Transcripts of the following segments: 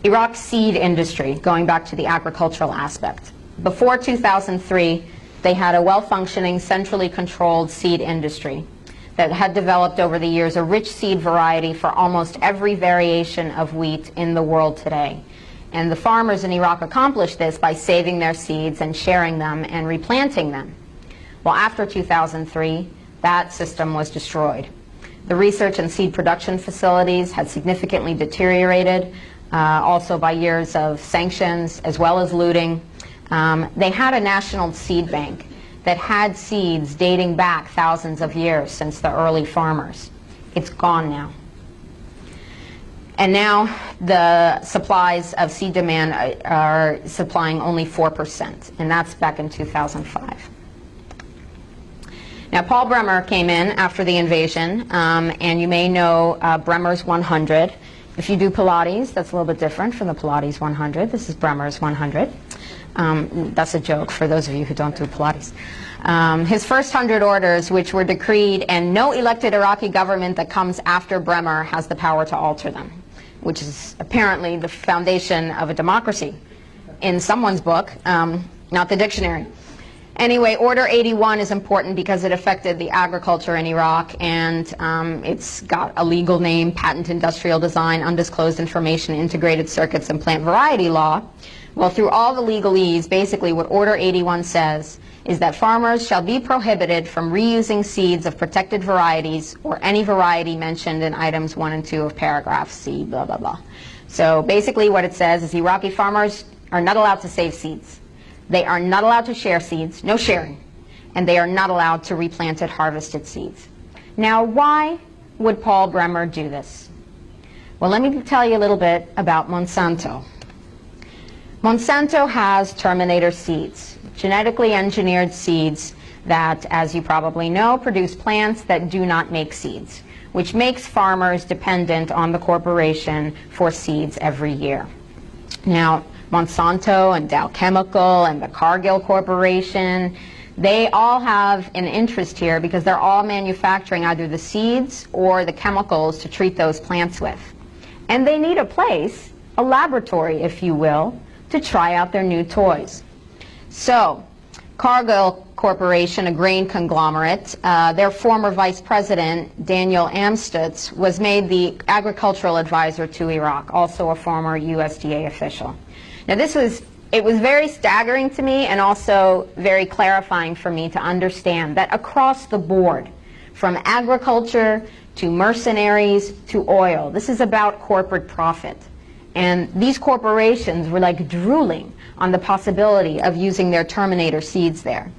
Iraq's seed industry, going back to the agricultural aspect. Before 2003, they had a well-functioning, centrally controlled seed industry that had developed over the years a rich seed variety for almost every variation of wheat in the world today. And the farmers in Iraq accomplished this by saving their seeds and sharing them and replanting them. Well, after 2003, that system was destroyed. The research and seed production facilities had significantly deteriorated, also by years of sanctions as well as looting. They had a national seed bank that had seeds dating back thousands of years since the early farmers. It's gone now. And now the supplies of seed demand are supplying only 4%, and that's back in 2005. Now, Paul Bremer came in after the invasion, and you may know Bremer's 100. If you do Pilates, that's a little bit different from the Pilates 100. This is Bremer's 100. That's a joke for those of you who don't do Pilates. His first 100 orders, which were decreed, and no elected Iraqi government that comes after Bremer has the power to alter them, which is apparently the foundation of a democracy in someone's book, not the dictionary. Anyway, Order 81 is important because it affected the agriculture in Iraq, and it's got a legal name: Patent Industrial Design, Undisclosed Information, Integrated Circuits, and Plant Variety Law. Well, through all the legalese, basically what Order 81 says is that farmers shall be prohibited from reusing seeds of protected varieties or any variety mentioned in items 1 and 2 of paragraph C, blah, blah, blah. So basically what it says is Iraqi farmers are not allowed to save seeds. They are not allowed to share seeds, no sharing, and they are not allowed to replant harvested seeds. Now, why would Paul Bremer do this? Well, let me tell you a little bit about Monsanto. Monsanto has Terminator seeds, genetically engineered seeds that, as you probably know, produce plants that do not make seeds, which makes farmers dependent on the corporation for seeds every year. Now, Monsanto and Dow Chemical and the Cargill Corporation, they all have an interest here because they're all manufacturing either the seeds or the chemicals to treat those plants with. And they need a place, a laboratory, if you will, to try out their new toys. So, Cargill Corporation, a grain conglomerate, their former vice president, Daniel Amstutz, was made the agricultural advisor to Iraq, also a former USDA official. Now it was very staggering to me and also very clarifying for me to understand that across the board, from agriculture to mercenaries to oil, this is about corporate profit. And these corporations were like drooling on the possibility of using their Terminator seeds there.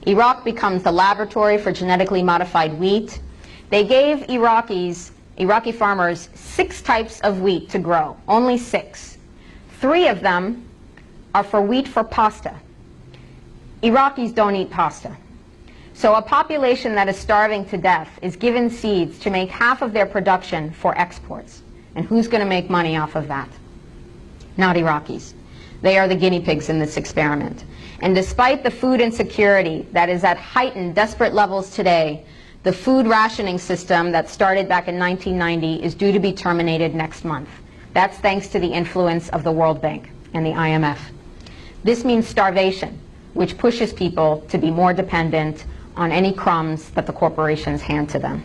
Iraq becomes the laboratory for genetically modified wheat. They gave Iraqi farmers 6 types of wheat to grow, only 6. 3 of them are for wheat for pasta. Iraqis don't eat pasta. So a population that is starving to death is given seeds to make half of their production for exports. And who's going to make money off of that? Not Iraqis. They are the guinea pigs in this experiment. And despite the food insecurity that is at heightened, desperate levels today, the food rationing system that started back in 1990 is due to be terminated next month. That's thanks to the influence of the World Bank and the IMF. This means starvation, which pushes people to be more dependent on any crumbs that the corporations hand to them.